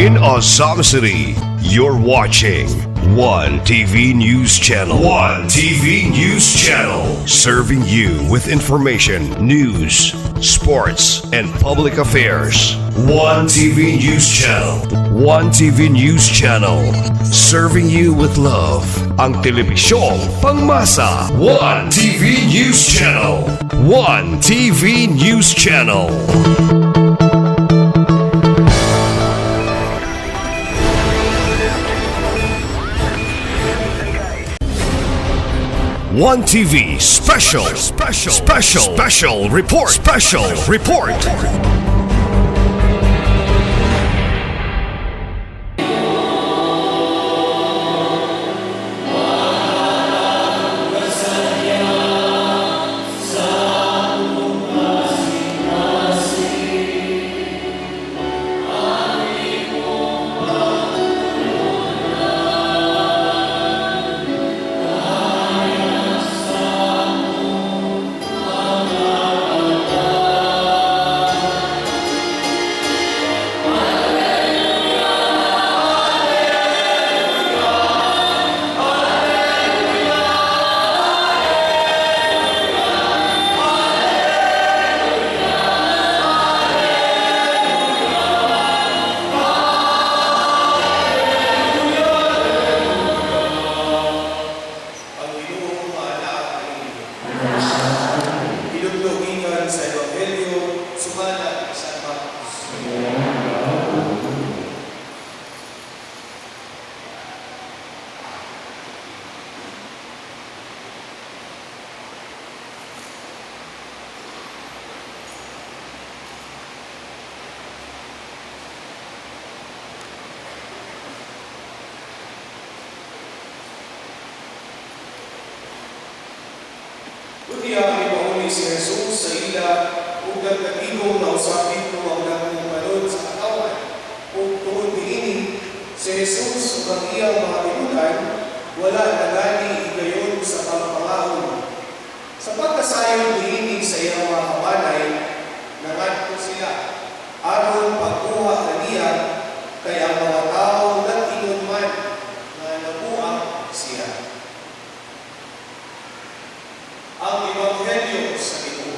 in Azam City. You're watching One TV News Channel. One TV News Channel. Serving you with information, news, sports, and public affairs. One TV News Channel. One TV News Channel. Serving you with love. Ang telebisyong pangmasa. One TV News Channel. One TV News Channel. One TV special report. Buti ang ipauli si Jesus sa ila ug nagkatigo na usapin ko ang dakong balod sa katawan ug tungod niini si Jesus ug ang iyang mga tinunan wala na gani igayon sa pagpangaon. Sa pagkasayon niini sa iyang mga kabanay, nangadto sila aron pagkuha kaniya kay ang mga tao nagtingon man nga nabuang siya. Ang Ebanghelyo sa Ginoo.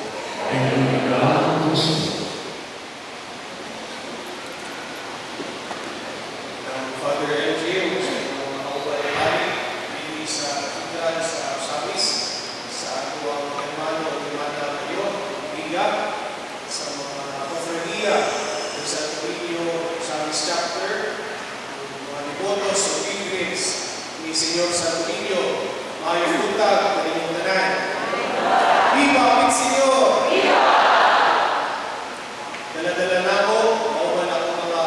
Father LJ, mga kaubalihari, hindi sa katulad sa sabis, sa atuang hermano o hermana ngayon, bigat sa mga kofradiya, sa Turillo Sabis Chapter, mga devotos o pilgrims ni Senyor sa Turillo, mayong butag, kaninyong tanan. Viva ang Senyor! Viva! Dala-dala na ako, kauban ako mga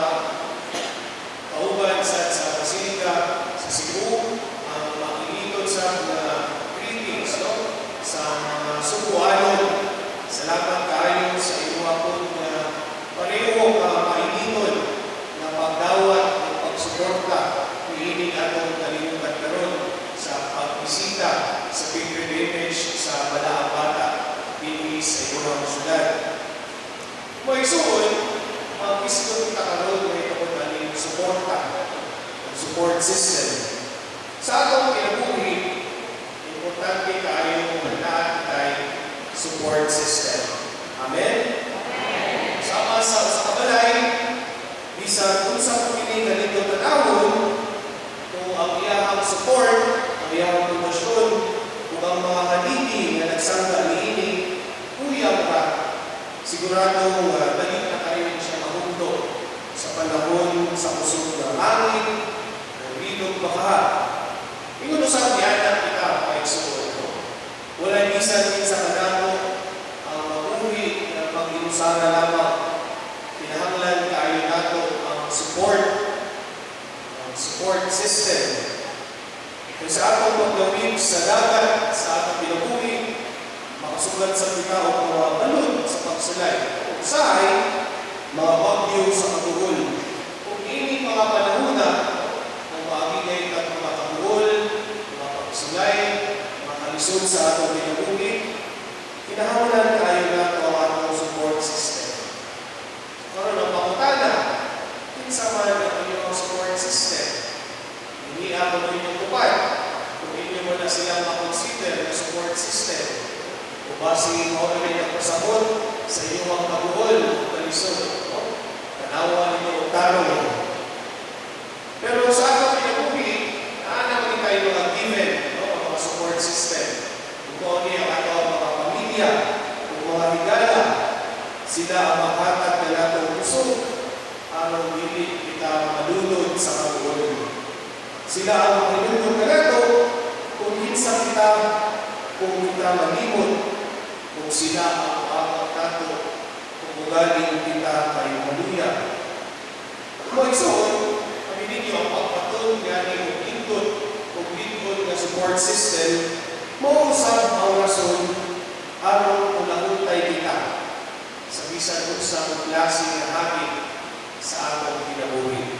kauban sa Basilika, sa Cebu, ang makikitod sa mga greetings, no? Sa mga subuanon. Salamat kayo sa iwapon na pareho ka mainingon na pagdawat o pagsuporta hihiling atong kalimutan karon sa pagbisita sa pilgrimage sa Balaang Bata dinhi sa Iburang Syudad. May suon, ang isip kita karon na ito kung naling suporta, ang support system. Sa atong kinabuhi, importante kayo manaan kay support system. Amen? Sama sa kabalay, bisan kung sa pagpiling na nito tanawon, kung ang iyahang support, ang iyahang promosyon, kung ang mga haligi na nagsangga niini, kuyang ka, sigurado dali na kayo siya mahundo sa panahon sa kusog ng hangin o bilog baka. Ingon sa tiyanak kita paigsuon ko. Wala bisan din sa kanamo ang mabuhi na pag-inusara lamang. Kinahanglan kayo nato ang support system. Kung sa atong paglawig sa dagat, sa atong pinabuhi, makasugat sa kita o mga balon sa pagsulay. Kung sa'y, mga bagyo sa katugol. Kung ini mga panahon na, kung maagigay ka ng mga katugol, mga pagsulay, mga kalisod sa atong pinabuhi, kinahanglan kayo na ito ang atong support system. Karoon ang pangutana, kinsa man ang basi mo rin nagpasabot sa inyong mga kabuhol o kalisod. Tanawa ninyo o tarong. Pero sa atong pinabuhi, naman tayo mga given, mga support system. Kung ano ang atong mga pamilya, kung mga higala, sila ang maghatag na natong puso, anong dili kita malunod sa kabuhol. Sila ang makinunod na nato kung minsan kung kita malimot, kung sila ang maabot nato, kung ugaling kita kay maluya. Kung isoon, kami ninyo ang pagpatol gani kung lingkod na support system, mausap ang rason anong unahuntay kita sa bisan sa klase na hagit sa atong kinabuhi.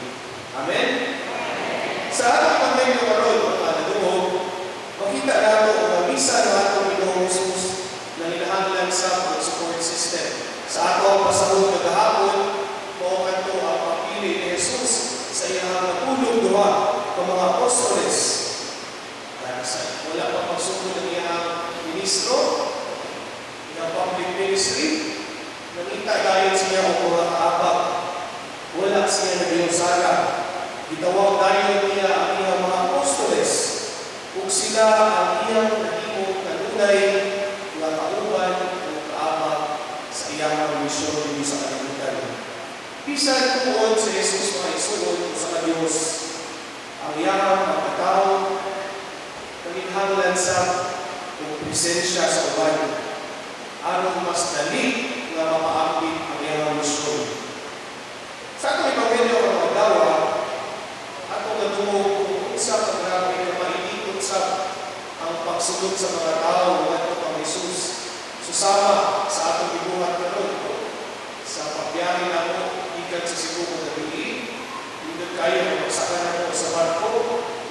Amen? Sa atong pagmento karon, mga nadungog, makita nato ang mabisa ng atong Pinoong Jesus na nilahanglan sa support system. Sa atong pasahod kagahapon, mao kanto ang papili ni Jesus sa iyang natulog duha ng mga apostoles. Wala pa pagsugod ng iyang ministro, iyang public ministry, nakita dayon siya ang mga kaabak. Wala siya nagiyosala. Gitawag dayon niya ang iyang mga apostoles kung sila ang iyang nahimong kanunay nga kauban o kaabak sa iyang misyon dito sa kalibutan. Bisan tuon sa Jesus mga isulod sa Diyos ang iyang pagkatao kalinghanglan sa presensya sa uban aron mas dali nga mapaambit ang iyang misyon. Sa atong Ebanghelyo ang magdawa, atong nadungog kung isa paggrabe na maiikot sa ang pagsulod sa mga tao ngadto kang Jesus. Susama sa atong gibuhat karon sa pagbiyahe namo gikan sa Cebu ug Davao. Hindi kayo magsaka na sa barko,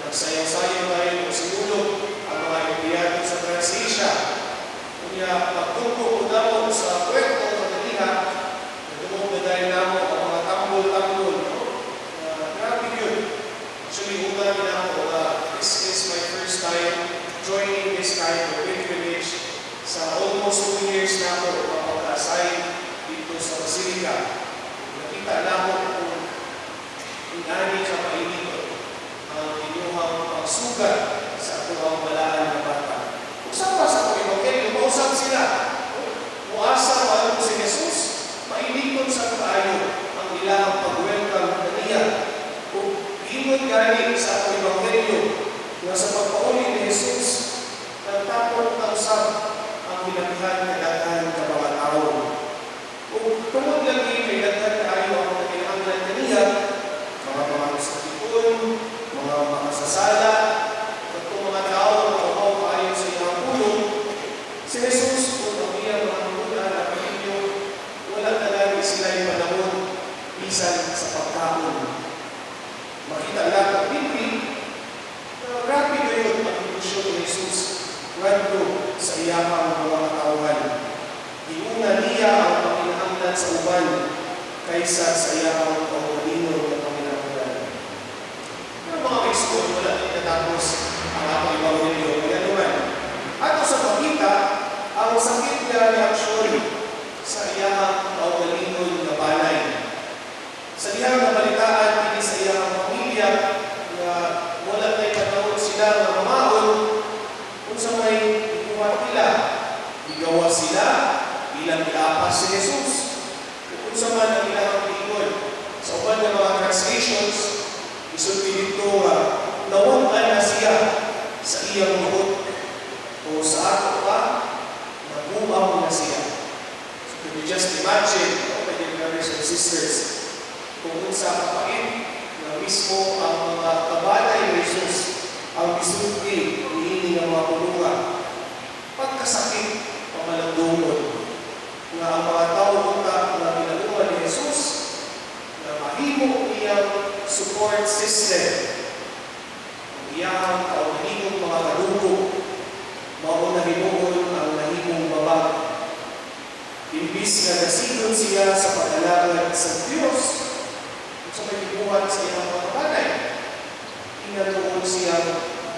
nagsayaw-sayaw tayo ng sinulog ang mga empleyado sa Transasia. Kanya pagtungko po naman sa Puerto Manila, natungkol na dahil naman ang mga tambol-tambol. Grabe yun. Actually, una rin ako, this is my first time joining this kind of pilgrimage. Sa almost 2 years na ako mapag-assign dito sa Basilica. Nakita na ako kung inani sa painito ang inyong pagsugat sa tuwang balaan na bata. Kung saan pa sa Panginoon, lumausap sila. Muasa pa si Jesus, mainikot sa kaayo ang ilang pag-welcome na niya. Kung ingon galing sa Ebanghelyo na sa pagpauli ni Jesus, nagtapon ng usap ang binaghan na daghan ng mga tao. Kung tungod lagi kay daghan kaayo ang kinahanglan kaniya, mga sakitun, mga makasasala, at kung mga tao na umaw kaayo sa iyang pulong, si Jesus kung ang iyang mga nuna na pamilyo, wala talaga sila yung panahon bisan sa pagkaon. Makita lang ang Bibli na grabe kayo ang introduksyon ni Jesus ngadto sa iyang mga katauhan. Iuna niya ang pakinahanglan sa uban kaysa sa iyang kaugalino ng pakinahanglan. Pero mga Mexico, wala din natapos ang ating Ebanghelyo. Kaya naman, ato sa pakita, ang sakit niya reaksyon sa iyang kaugalino ng balay. Sa iyang nabalitaan, sa iyang pamilya, na wala tayo panahon sila na mamaon, kung sa may ikuha nila, igawa sila bilang ilapas si Jesus. Kung sa man ang ilang likod, sa uban ng mga translations, isulti dito nawalan na siya sa iyang muhot o sa ato pa, nabuang na siya. So, can you just imagine, my dear brothers and sisters, kung sa kapait na mismo ang mga kabalay ni Jesus ang bisulti ni ng mga kulungan. Pagkasakit, pamalandungon, na ang mga tao na pinalungan ni Jesus na mahimo iyang support system, ang iyang kaunahinong mga kadugo, maunahinuon ang nahimong babag. Imbis na nasilon siya sa pag-alagad sa Diyos, sa may bibuhan sa iyang mga banay, inatuon siyang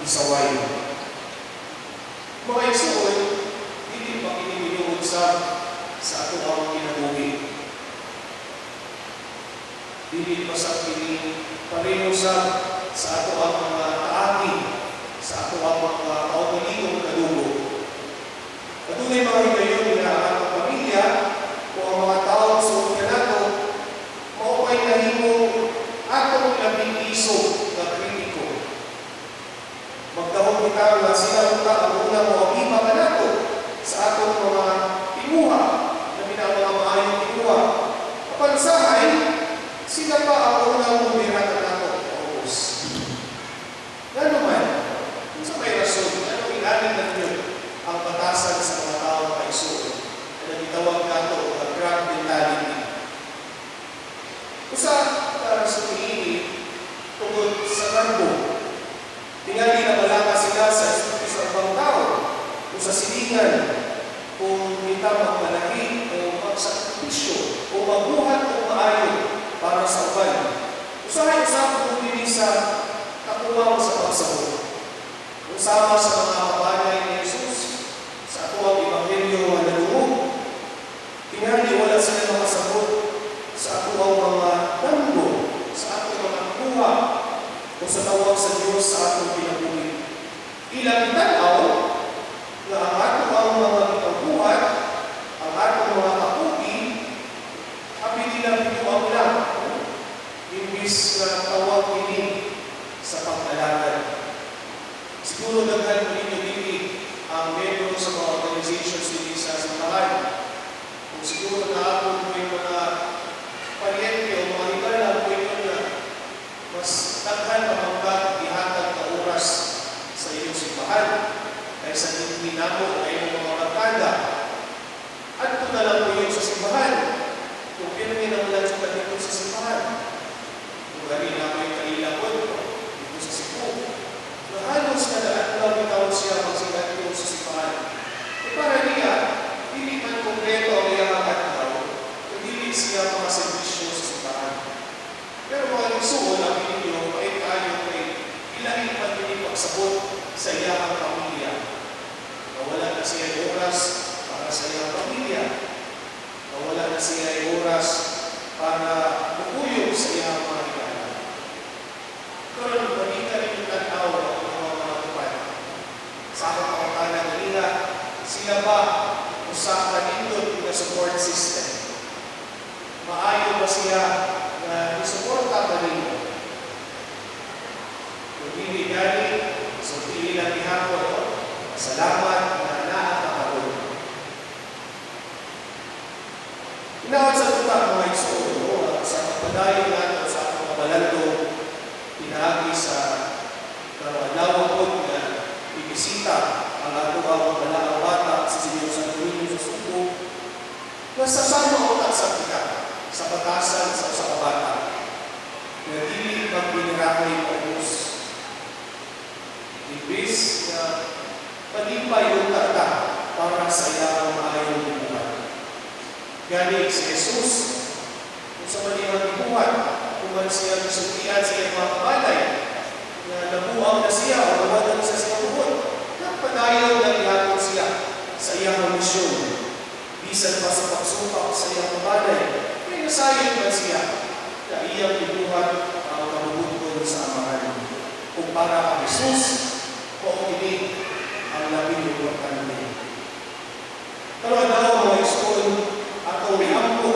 isaway. Mga isuon, hindi pa kinibig ato ang kinabuhi. Dili pasang kini pareho sa ato ang mga kaagi, sa ato ang mga kaugalingong kadugo. Patunay mga higayon na ang pamilya o ang mga taong suot ka nato, maupay nahimo atong labing isog na kritiko. Magdahon kita nga sila ang unang mga iba ka nato sa atong mga timuha na mga maayong timuha. Kapansahay, sila pa ang unang bumirata nato o ubos. Nga naman, sa may rason, ano ilalim na niyo ang batasan sa mga taong kaisuot na nagitawag nato ang grand mentality. Usa para sa tingin tungkol sa karbo, tingali na malaka sila sa isang ibang tao o sa silingan kung kita magmalaki o magsakripisyo o mabuhat o maayo para sa uban. Usahay-usap kung hindi sa kakuwang sa pagsabot. Kung sama sa mga kabanay ni Jesus sa ato ang Ebanghelyo na lumuhog, tingali wala sila makasabot sa ato ang mga damgo, sa ato mga kuha o sa tawag sa Diyos sa atong pinabuhi. Ilang tanaw na ang ato ang mga itabuhat, ang atong mga kapugi, kapit nilang pinuang lang, imbis na tawag ini sa pag-alagan. Siguro daghan mo ninyo dili ang membro sa mga organizations dili sa simbahan. Kung siguro naapon mo yung mga paryente o mga higala, pwede na mas daghan pamangkat ihatag na oras sa iyong simbahan kaysa hindi namo na iyong mga barkada. At kung na lang po yun sa simbahan, kung pinagin ang ulan sa dito sa simbahan, kung gani na mo yung kailapon dito sa Cebu, na halos kadaan lang ikaw siya magsigat dito sa simbahan. E para niya, hindi man kompleto ang iyang agad-araw, hindi siya mga servisyo sa simbahan. Pero mga nagsuon, ang ninyo, kahit tayo kay ilahin man din pagsabot sa iyang pamilya. Nawala na siya oras para sa iyang pamilya. Nawala na siya oras para bukuyog sa iyang mga higala. Karon balita rin yung tanaw ng mga tupad. Sa akong pangkakanan nila, sila ba usapan nindot na support system? Maayo ba siya na isuporta pa rin? Kung hindi gani, so pili lang ihapon, salamat na naakakabon. Inawat sa tuta mga isuo, sa kapadayon natin sa ating mga balando, pinahagi sa karawalawa na ibisita ang ato ang malaang bata sa Senyor San Luis sa Subo, nasasama o taksapika sa batasan sa usa bata na dili magbinirahay paubos. Ibis na palimpay yung tata para sa ilang maayong libuhan. Gani si Jesus, kung sa malihang libuhan, kung man siya nasuntian sa iyang mga kabalay, na nabuang na siya o nawalan siya sa buhon, nagpadayaw na ihapon siya sa iyang misyon. Bisan pa sa pagsupak sa iyang kabalay, may nasayang man siya na iyang libuhan ang kabubuton sa amahan. Kung para kay Jesus, o ini ang labing importante. Pero daw mga iskon atong ihampo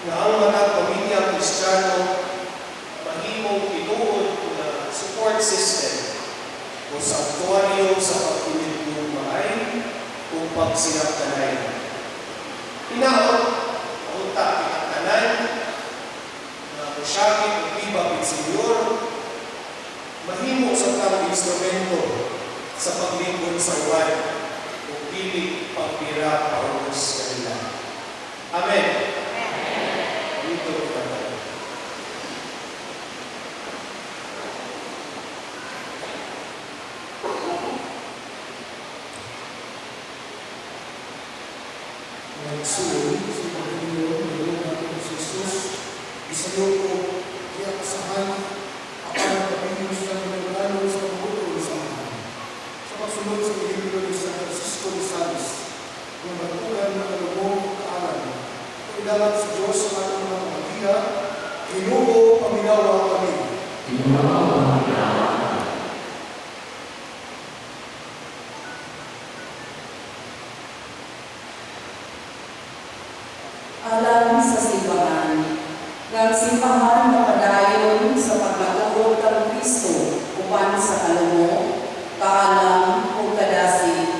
na ang mga pamilyang Kristiyano mahimong tinuod na support system o sanktuaryo sa pagpilid ng maay kung pagsinaptanay. Inaot, maunta pinagtanan na musyakit o ibabit Senyor, mahimo sa tawag instrumento sa paglingkod sa uwan o pilit pagpira paubos kanila. Amen. Dito kita tayo. Nagsuon sa Panginoon ng ating Jesus, isayo ko kaya kasahan apan kapinus ng nagano sa pagbuto sa mga. Sa kasunod sa libro ni San Francisco de Sales, na matugan na kalubog Dapat sa Diyos sa ating mga pamilya, Ginoo, paminawa kami. Alam sa simbahan, ng simbahan na padayon sa pagmatuod ng Kristo upan sa kalumo, kaalam o kadasi,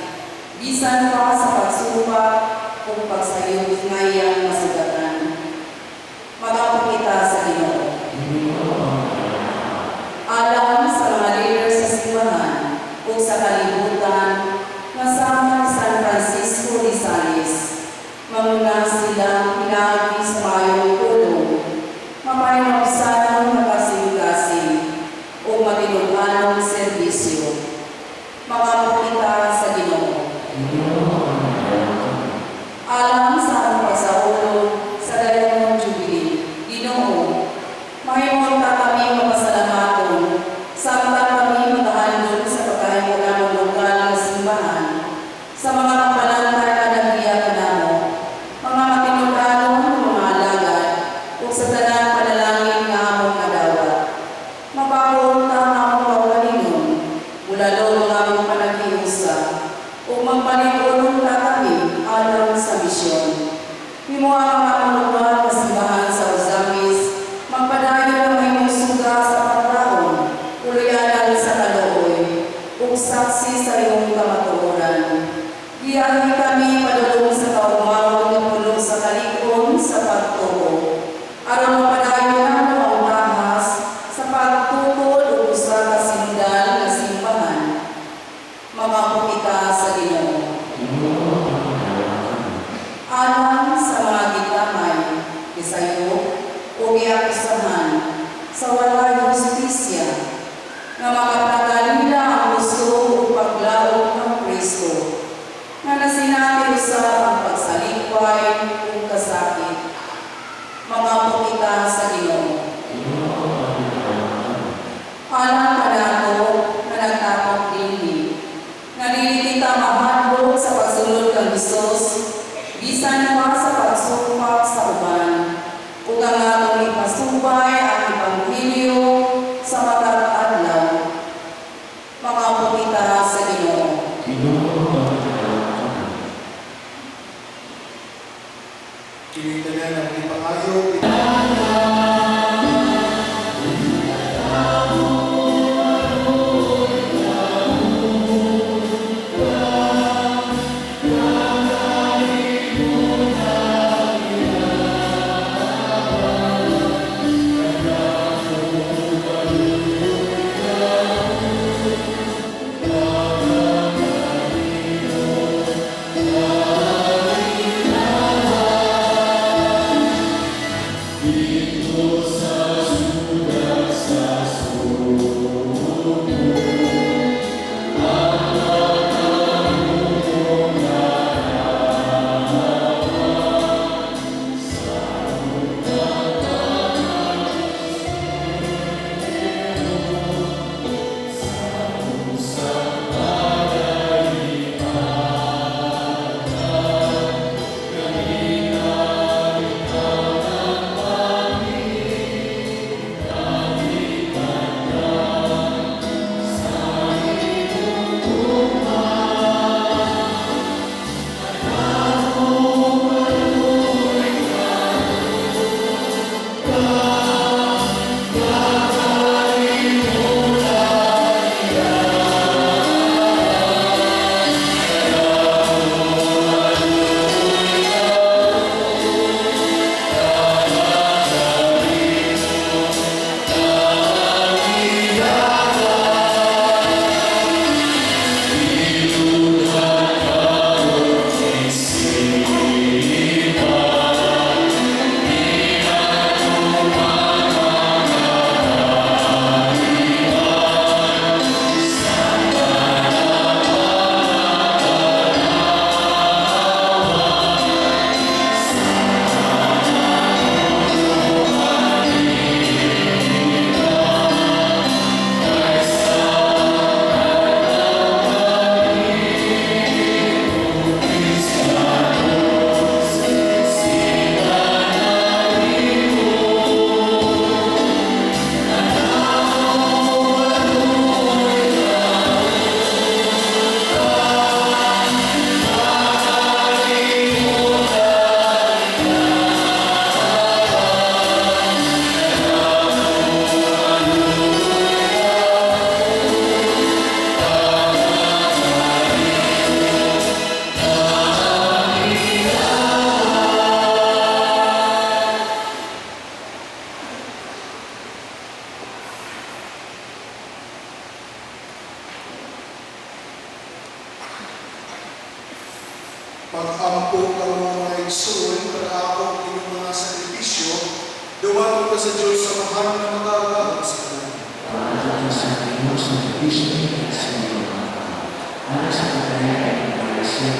bisan pa sa pagsupa o pagsayod ngayang masugatan. Magapakita sa Ginoo. Alam sa mga leader sa simbahan o sa kalibutan, masama San Francisco de Sales, mamuna silang pinagi sa mayong tulong, mapaymakusanang makasing-kasing o matinunganong serbisyo. Makapakita sa Ginoo. Alam sa ang pagsaulog sa dalawang Jubilee, Ginoo, mahimong kami mapasalamaton samtang kami makahandog sa pagkahimulan ng lokal na simbahan sa mga kapalantay na nagbiya kanamo, mga matinunganong mga alagad o sa tanang panalangin na among nagawa. Mapapunta ang among pagkalingon, mula lolo ng among panagiusa, o magpalinulong na kami alang sa misyon. Himuha ang among lugar na simbahan sa Ozamis, magpadayon ang inyong suga sa paglaon, uluyanan sa kalooy, o saksi sa iyong kamatuoran. Giyahin kami padulong sa kaumawon ng puno sa kalikon sa pagtuo. Aron mapadayon ang mga bahas sa pagtukod o sa kasindal na simbahan. Magapakita sa Ginoo. Alam sa mga gitamay, isayo o giakusahan sa walay justisya, nga makatagalila ang gusto o paglaog ng Kristo, na nasinati sa ang pagsalikway o kasakit. Magapakita sa Ginoo. Alam ka na ako na nagtakot din, nalilita mahadlok sa pagsunod ng Diyos, bisan pa sa pagsumpak sa uban, ug ang atong ipasubay ang Ebanghelyo sa matag adlaw. Magapakita sa Ginoo. Pag-ampo ka mo mga igsoon, pag-akong inyong mga sakripisyo, dumating ka sa Diyos sa mahal na magagawa sa kanan. Para sa Diyos sa Kristo at sa mga para sa kakayahan ng mga siya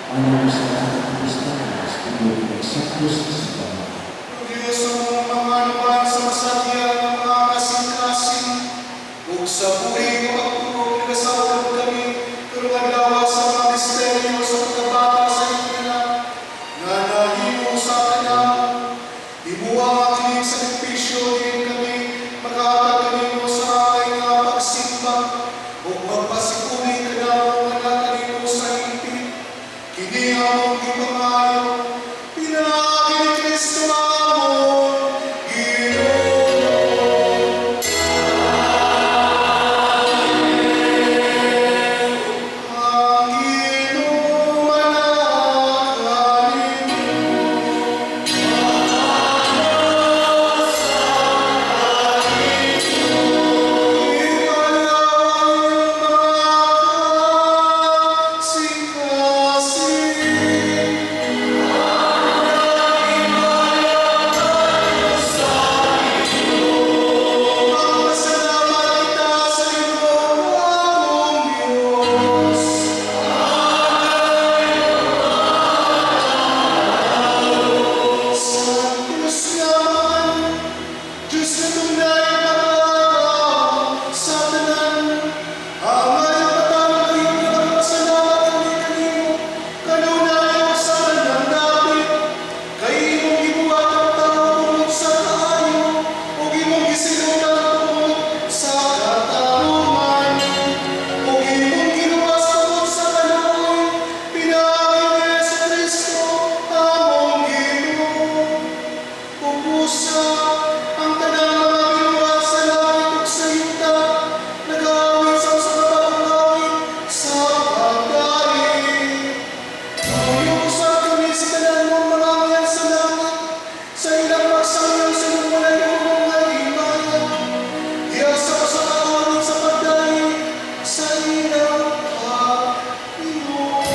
para sa kapatastanas ng mga sakros sa Panginoon. O Diyos, ang mga anuman sa masakya ng mga kasing-kasing, o sa puri o pagtulog na sa ulog kami, pero maglawa sa mga misteryo sa pagkabata sa inyo na nahimo sa kanang, di mo ang aking sakripisyo, din kami, makakatag kami mo sa aking pagsimba, o magpasikuli ka na mo kanimo sa ipin, kini among ipangayo, pinagi ni Kristo amon, Ginoo. Ang Ginoo manakanin Diyos na tunay magagawa sa tanan, ang ayong patawag kayo na magpasalamat kami kanimo, kanunay sa tanan namin, kayo mong gibuhat ang tao tungod sa kaayo, o imong gisinundan tungod sa katarungan, o imong ginuwas tungod sa kaluoy, pinagi ni sa Kristo, among Ginoo. Pupusa ang tanang mga binuhat sa langit ug sa yuta, nag-aawit sa pagkawit sa pagkain. Mayuusan kami sa tanan mong mga anghel sa langit, sa ilang pagsangyo sa lumulan ng mga himaya. Iyasa ka sa kaawit sa pagdaing sa ilang Panginoon.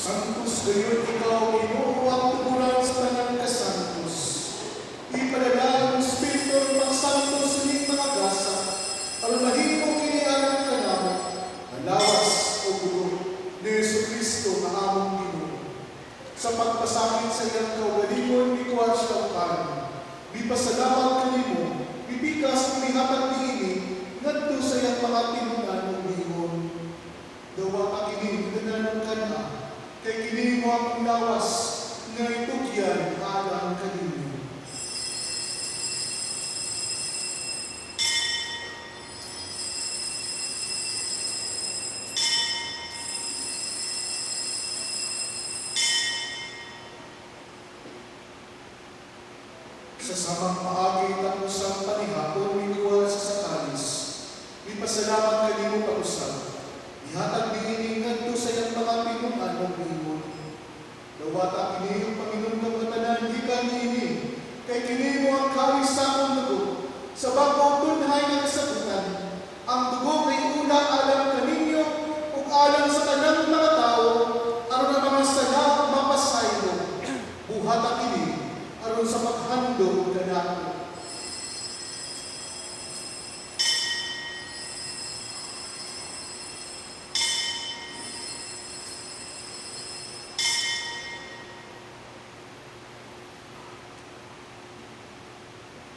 Santos gayon ikaw, Ginoo, ang tuguran sa tanang kasantos. Ipadala ang Espiritu ng pagsantos sa inyong mga gasa, alulahin mo kinianan ka naman, ang lawas o gulo ni Jesucristo na among Ginoo. Sa pagpasakit sa iyang kaugalingon, ikuha siya upan. Di pasalamat kanimo, bibigas ng mihatag niini, ngadto sa iyang mga tinunan o bingon. Dawa ka kini, gananan ka na, kay kini mo ang lawas, nga itugyan alang kanino. sa samang paagi tapos ang panihapon minuwal sa sakalis. Ipasalamat kanimo pausap. Ihatag diining ngadto sa iyang mga pinunan o pingon. Dawata kini ang Panginoon ng katanan gikan niini. Kay kini mo ang kawis sa akong dugo. Sa bagong tunhay ng kasabutan. Ang dugo kay una alam kaninyo ug alam sa tanang mga tao aron ang mga sala mapasaylo. Buhata kini aron sa paghandog kanato.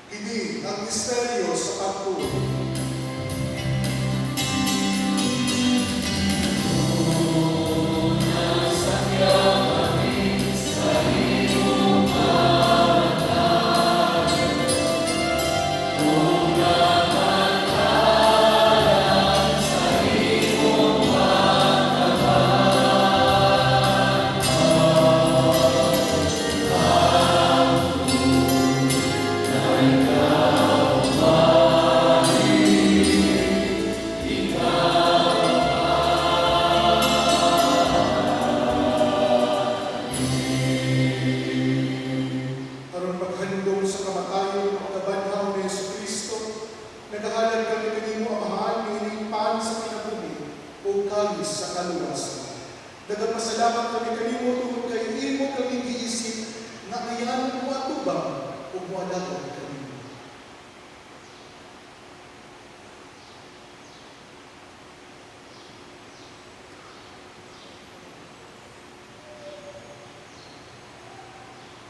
Ini ang misteryo sa pagtuo. Aron paghandog sa kamatayon o kabanhaw ni Jesucristo, nagahalad kami kanimo amahan niining paan sa kinabuhi o kalis sa kaluwasan. Nagapasalamat kami kanimo tungod kay imo kami giisip nga ayan mo atubang o muadaton kanimo.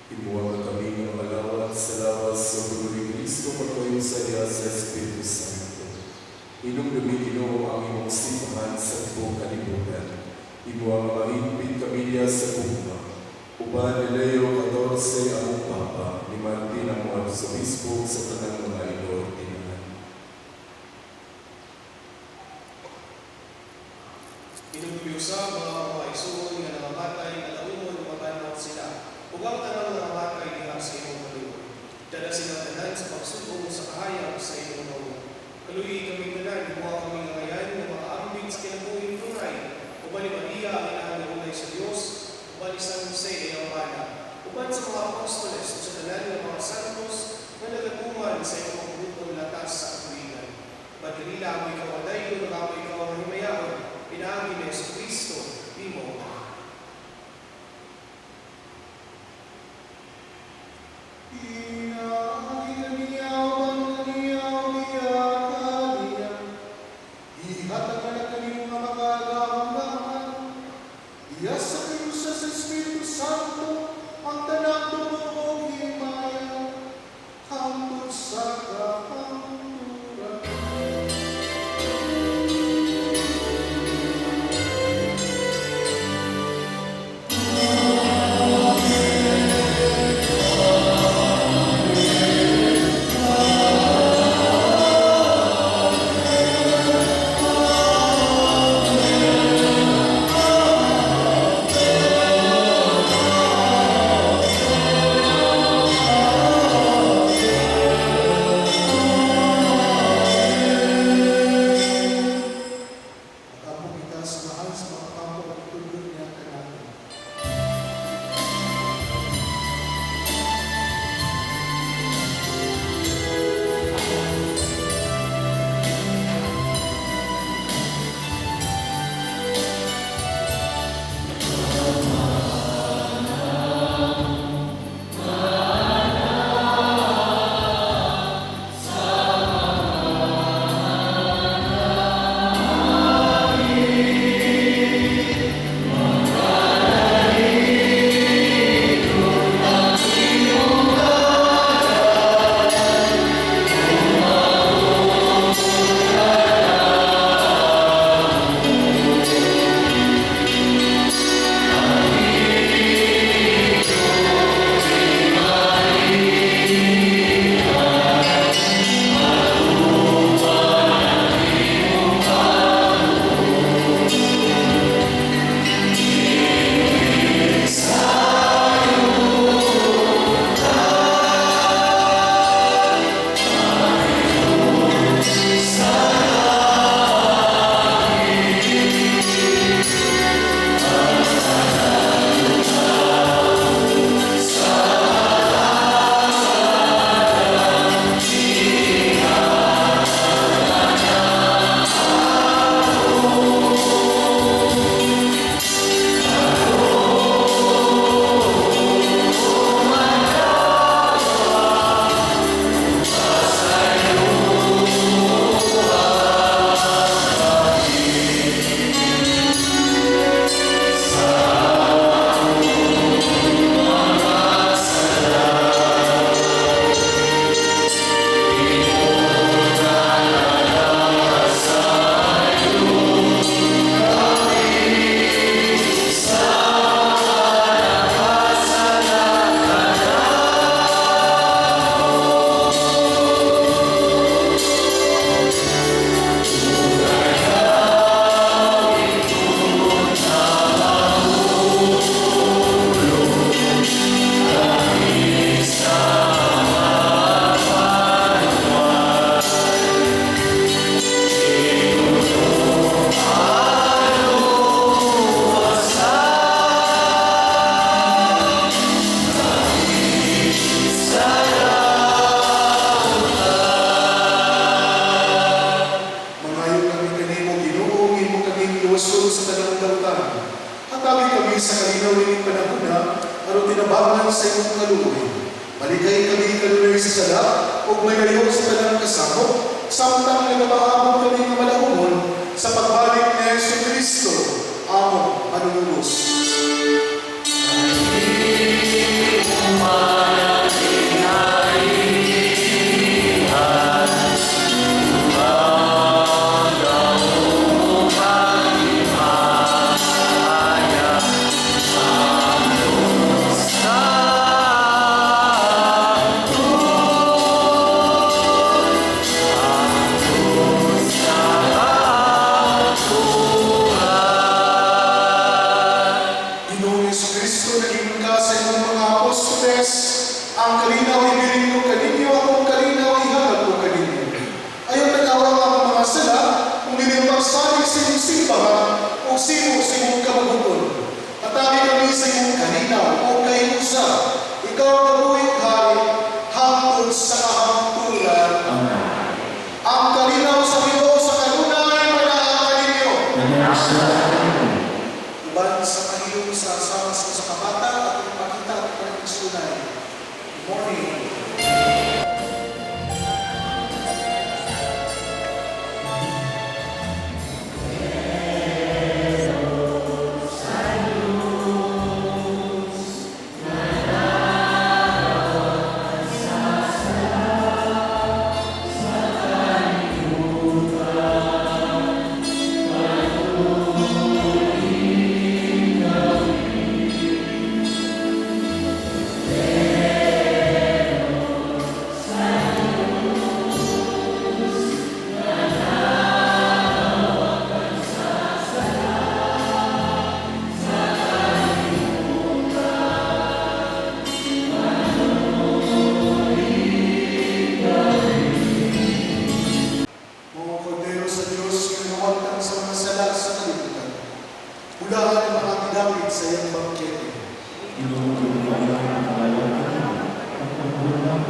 Ibuwag kami ng malawat sa lawas sa Gulo ni Cristo pagkayo sa diya sa Espiritu Santo. Inumdumi Ginoo ang imong sipahan sa buong kalibutan. Ibuwag mahimpit kami diya sa bunga. Uban ni Leo 14 ang Papa, ni Martin ang mga Arsobispo sa tanang mga inordinan. Inumdumi sa mga maisuon nga namamatay na naumon mabanat sila. Ugang tanang namamatay diha sa imong kaluoy. Dala silang tanan sa pagsubong sa kahayag sa imong mao. Kaluoy kami tanan, gumawa kami ngayon na makaambing sa kinabuhing tunay. Uban ni Maria ang inahanay sa Dios, uban ni San Jose ay ang mana. Uban sa mga apostoles o sa tanan ng mga santos na nagaguman sa imong pagbuton latas sa atuigan. Madalila ang ikaw aday kung ako ikaw ang himayaon, pinaangin ni Jesucristo, di mo. sulod sa tanang dautan. At kami sa kalinaw ng panahon na, ano tinabangan sa iyong kaluwi. Maligay kami kaluwi sa sala, o malayo sa tanang kasamo, samtang nagapahabang kami ng malahumon sa pagbalik ni Yesu Kristo, among manunubos. Ginoong Jesucristo, naging ka sa inyong mga apostoles, ang kalinaw ay bilin ko kaninyo, akong kalinaw ay hatag ko kaninyo. Ayaw tanawang ang mga sala, kung nilimpagsalig sa inyong simbahan, o sino sa inyong kabaguton. Atagi kami sa inyong kalinaw, o kayo sa, ikaw ang buwing hari, hangtod sa kahangtulan. Ang kalinaw sa Ginoo sa kanunay, manahan ninyo. Uban sa mahilong sa asawas ko sa kabata at ang makita at ang sunay. Good morning. Mga kordero sa Diyos, kinawagtan sa mga sala sa kalibutan. Hulaan ang mga ginamit sa iyong bangkete. Inuulit ang pangalan ng ang pagbulang ng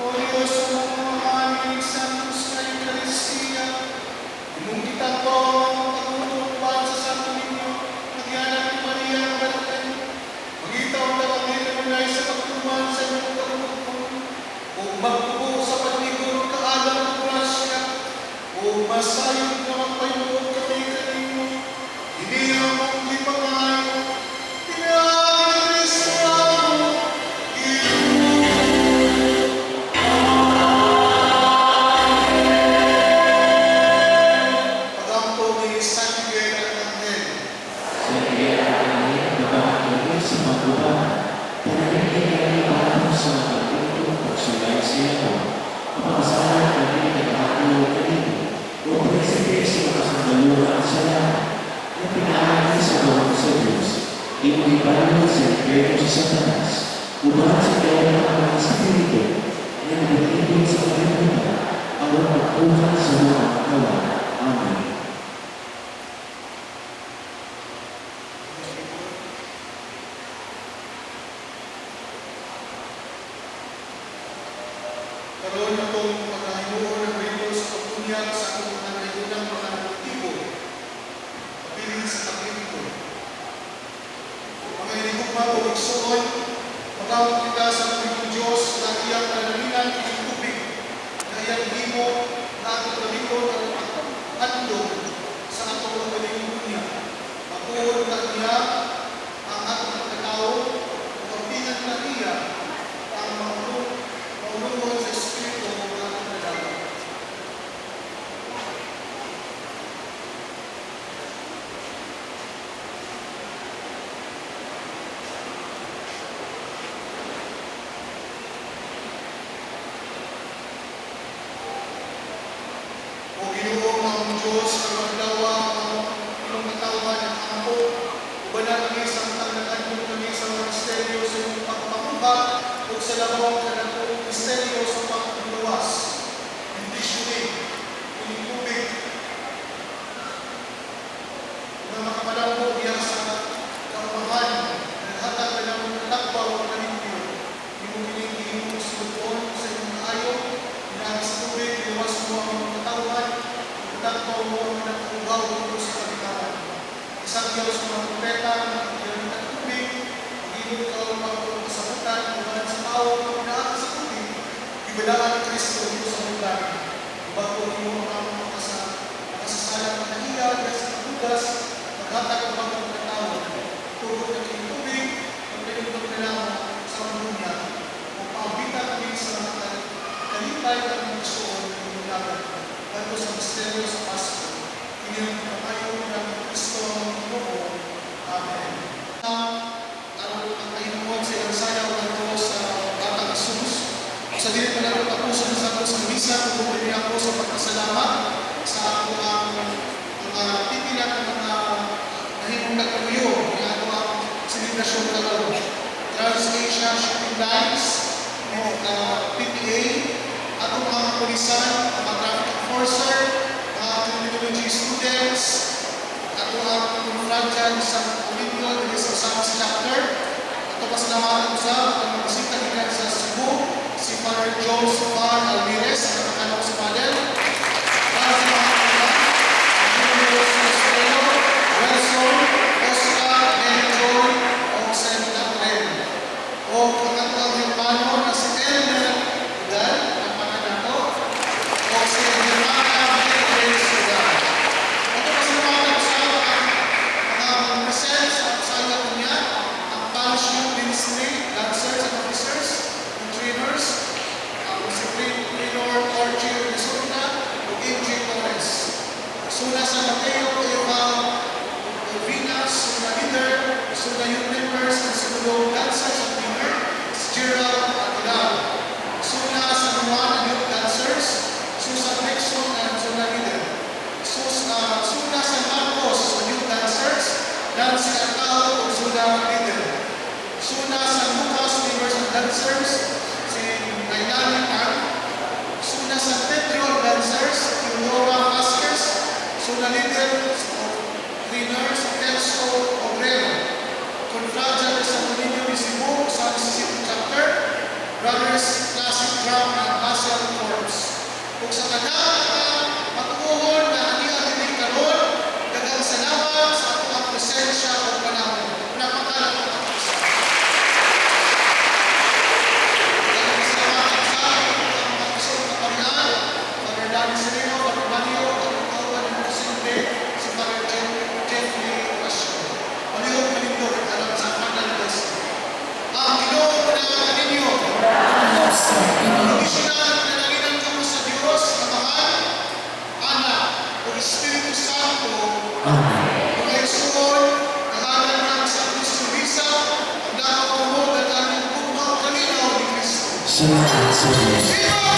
O Diyos, mga aming santos na Eucharistia, imong kita ko ang pagtutupad sa Santo Niño, nagyanan ni Maria ang Balakan, magitaw na kami na sa pagtuman sa iyong pagtutupad, o magtubo sa pagligod kaalam ng grasya, o masayod na magpayuod kami kanino, hindi ang mong ipangayo, Pagampo ni San Miguel Arcangel, Sa iya kami nabahagi sa magbuha, panalangin kami para sa pagtuto pagsulay sa iyo. Mapakasalan kami nagkakakulo kanino, o presente sa makasandaluhan sa lahat, na pinaaral sa bawang sa Diyos, inuhipalan sa impyerno sa Satanas, umahan sa kaya ng mga Espiritu, na nagtitipid sa kalimutan, ang magpagkuhan sa mga kawan. Amen. karoon na itong pagkahimuon ng rito sa pagbunyag sa atong mga kaiunang mga motibo, pabiling sa taglito. Mga inigugma o igsuon, magawag kita sa Panginoon Diyos na iyang kalaminan ng tubig, na iyang himo na atong kalikod at handog sa atong mga kalimunya. Pagpuhod na niya ang atong pagkatao, o pagpingan na niya ang maulungon sa Espiritu ng atong nalaman. O Ginoo ang Diyos ang magdawa ang inyong katawan at ako, ubanan kami sa matanggakan kung kami sa mga misteryo sa iyong pagpamuha o sa labang kanatong misteryo sa pagpuluwas. Indisyonin, kuning tubig, na makapalaw mo diya sa kaumahan, naghatag na lang ng takbaw o kanipyo, yung kinigihimo sa lupon sa iyong kaayo, inabi sa tubig, iwas mo ang iyong katawan, takbaw mo ang nagpugaw dito sa kapitaran. Isang Diyos sa mga propeta na nagkikinig ng tubig, pag-ibig ka ang pagkasabutan, umanan sa tao, pag-inaan sa tubig, ibadaan ni Kristo dito sa lugar. Bago mo ang makasasalang na nahiya, sa pagbugas, maghatag ang bagong katawan, tugod ng tubig, ang pinagpag na lang sa manunya, o paabitan kami sa mga kalipay ng mga suon ng lugar. Bago sa misteryo sa Pasko, inyong pagkayo ng Kristo ang Ginoo. Amen. Ang kahinuon sa ilang sayaw ng sa Batang Jesus. Sa dili pa lang tapusan sa ako sa misa, tutuloy niya ako sa pagkasalamat sa ako ang mga titilan ng mga nahinong nagkamuyo ng ako ang selebrasyon ng lalo. Trans-Asia Shipping Lines, PPA, atong mga pulisan, mga traffic enforcer, mga criminology students, ato ang confrontal sa Olympiad, sa Science Chapter, ato pasalamatan sa mga bisita nila sa Cebu, si Father Joseph Alvarez, na nakanong sa Padel, para sa mga kailan, Julius Costello, Wilson, Oscar, Benjol, o St. Catherine, o ang atong Hilpano na si Elmer Udal, ang pananato, o si Germana Grace Udal. Ito pasalamatan sa mga presents at sa ayaw niya, ang Pansiyo Ministry, dancers and officers, and trainers, ang si Trainer Orchie Resona, dan si Artao o Suna ang leader. Suna sa Lucas Members of Dancers, si Nailani Ang. Suna sa Pedro Dancers, Teodora Vasquez. Suna leader of Cleaners, Telso Obrero. Confragia de Santo Niño de Cebu, San City Chapter. Brothers Classic Drum and Martial Corps. Kung sa taga matukuhon na aniya karon, daghang salamat sa atong presensya o panahon. Napakalat ang kapisa. Daghang salamat sa ang pagkusog na parihan, Father Danny Sereno, Father Manio, at ang kawan ng Presidente, si Father Jeffrey Rasio. Malihog malindog at alam sa final blessing. Ang Ginoo na ninyo, tradisyonal na nanginan ko sa Diyos na mahal, Anak, o Espiritu Santo, mga isuon, kahalan ng Santo Luisa, ang dakaw mo na tanong kung kalinaw ni Kristo. Salamat sa Diyos. Viva